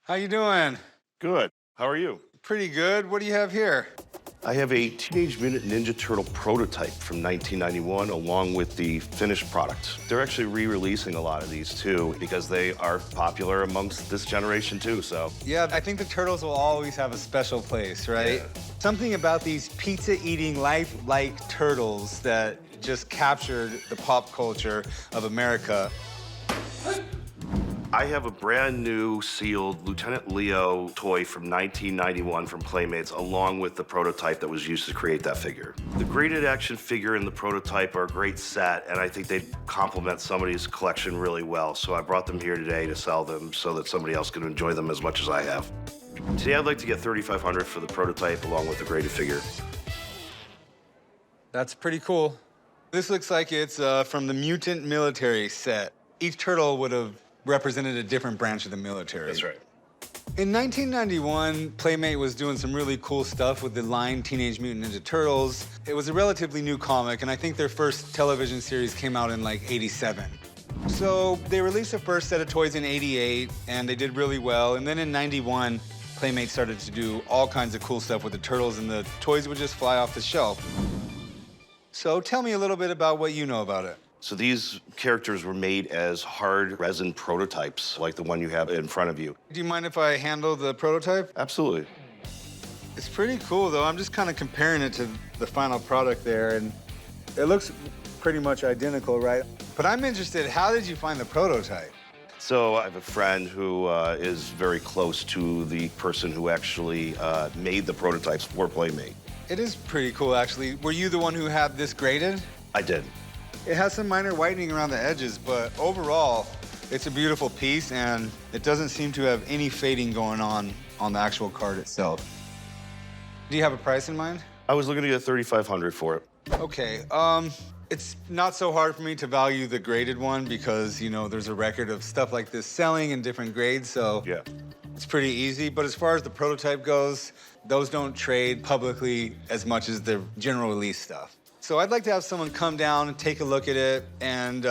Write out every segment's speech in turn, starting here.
How you doing? Good. How are you? Pretty good. What do you have here? I have a Teenage Mutant Ninja Turtle prototype from 1991 along with the finished product. They're actually re-releasing a lot of these too because they are popular amongst this generation too, so. Yeah, I think the turtles will always have a special place, right? Yeah. Something about these pizza-eating, life-like turtles that just captured the pop culture of America. I have a brand new sealed Lieutenant Leo toy from 1991 from Playmates, along with the prototype that was used to create that figure. The graded action figure and the prototype are a great set, and I think they complement somebody's collection really well. So I brought them here today to sell them so that somebody else can enjoy them as much as I have. Today I'd like to get $3,500 for the prototype along with the graded figure. That's pretty cool. This looks like it's from the Mutant Military set. Each turtle would have represented a different branch of the military. That's right. In 1991, Playmate was doing some really cool stuff with the line Teenage Mutant Ninja Turtles. It was a relatively new comic, and I think their first television series came out in like '87. So they released the first set of toys in '88, and they did really well. And then in '91, Playmate started to do all kinds of cool stuff with the turtles, and the toys would just fly off the shelf. So tell me a little bit about what you know about it. So these characters were made as hard resin prototypes, like the one you have in front of you. Do you mind if I handle the prototype? Absolutely. It's pretty cool, though. I'm just kind of comparing it to the final product there, and it looks pretty much identical, right? But I'm interested, how did you find the prototype? So I have a friend who is very close to the person who actually made the prototypes for Playmate. It is pretty cool, actually. Were you the one who had this graded? I did. It has some minor whitening around the edges, but overall, it's a beautiful piece, and it doesn't seem to have any fading going on the actual card itself. Do you have a price in mind? I was looking to get $3,500 for it. Okay, it's not so hard for me to value the graded one because, you know, there's a record of stuff like this selling in different grades, so Yeah. it's pretty easy. But as far as the prototype goes, those don't trade publicly as much as the general release stuff. So I'd like to have someone come down and take a look at it and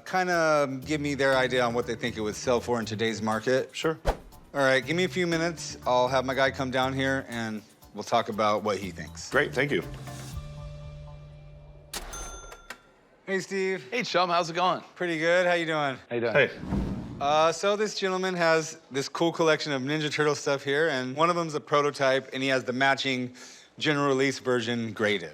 kind of give me their idea on what they think it would sell for in today's market. Sure. All right, give me a few minutes. I'll have my guy come down here and we'll talk about what he thinks. Great, thank you. Hey, Steve. Hey, Chum, how's it going? Pretty good. How you doing? How you doing? Hey. So this gentleman has this cool collection of Ninja Turtle stuff here, and one of them's a prototype, and he has the matching general release version graded.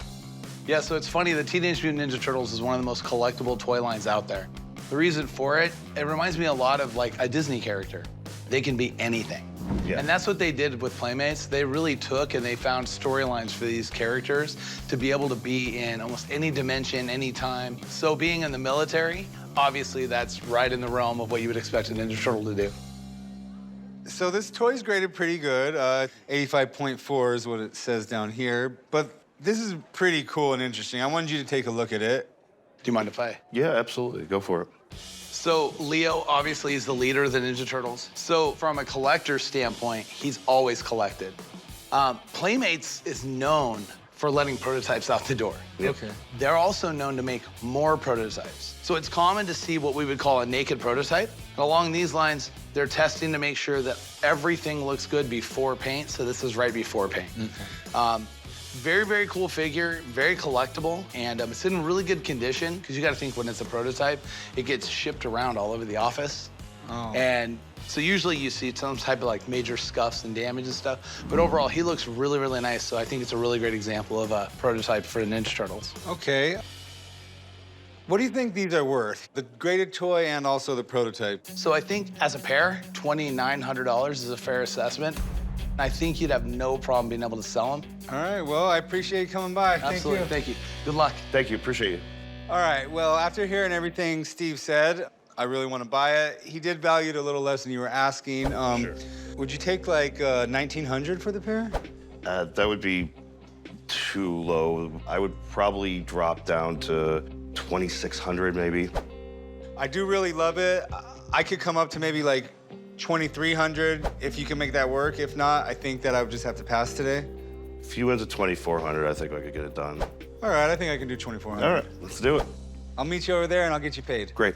Yeah, so it's funny, the Teenage Mutant Ninja Turtles is one of the most collectible toy lines out there. The reason for it, it reminds me a lot of like a Disney character. They can be anything. Yeah. And that's what they did with Playmates. They really took and they found storylines for these characters to be able to be in almost any dimension, any time. So being in the military, obviously that's right in the realm of what you would expect a Ninja Turtle to do. So this toy's graded pretty good. 85.4 is what it says down here, but this is pretty cool and interesting. I wanted you to take a look at it. Do you mind if I? Yeah, absolutely. Go for it. So Leo obviously is the leader of the Ninja Turtles. So from a collector standpoint, he's always collected. Playmates is known for letting prototypes out the door. Okay. They're also known to make more prototypes. So it's common to see what we would call a naked prototype. Along these lines, they're testing to make sure that everything looks good before paint. So this is right before paint. Okay. Very, very cool figure, very collectible, and it's in really good condition, because you gotta think when it's a prototype, it gets shipped around all over the office. Oh. And so usually you see some type of like major scuffs and damage and stuff, but overall he looks really, really nice, so I think it's a really great example of a prototype for the Ninja Turtles. Okay. What do you think these are worth? The graded toy and also the prototype? So I think as a pair, $2,900 is a fair assessment. I think you'd have no problem being able to sell them. All right, well, I appreciate you coming by. Absolutely, thank you. Good luck. Thank you, appreciate you. All right, well, after hearing everything Steve said, I really want to buy it. He did value it a little less than you were asking. Sure. Would you take like $1,900 for the pair? That would be too low. I would probably drop down to $2,600 maybe. I do really love it. I could come up to maybe like $2,300 if you can make that work. If not, I think that I would just have to pass today. If you went to $2,400, I think I could get it done. All right, I think I can do $2,400. All right, let's do it. I'll meet you over there and I'll get you paid. Great.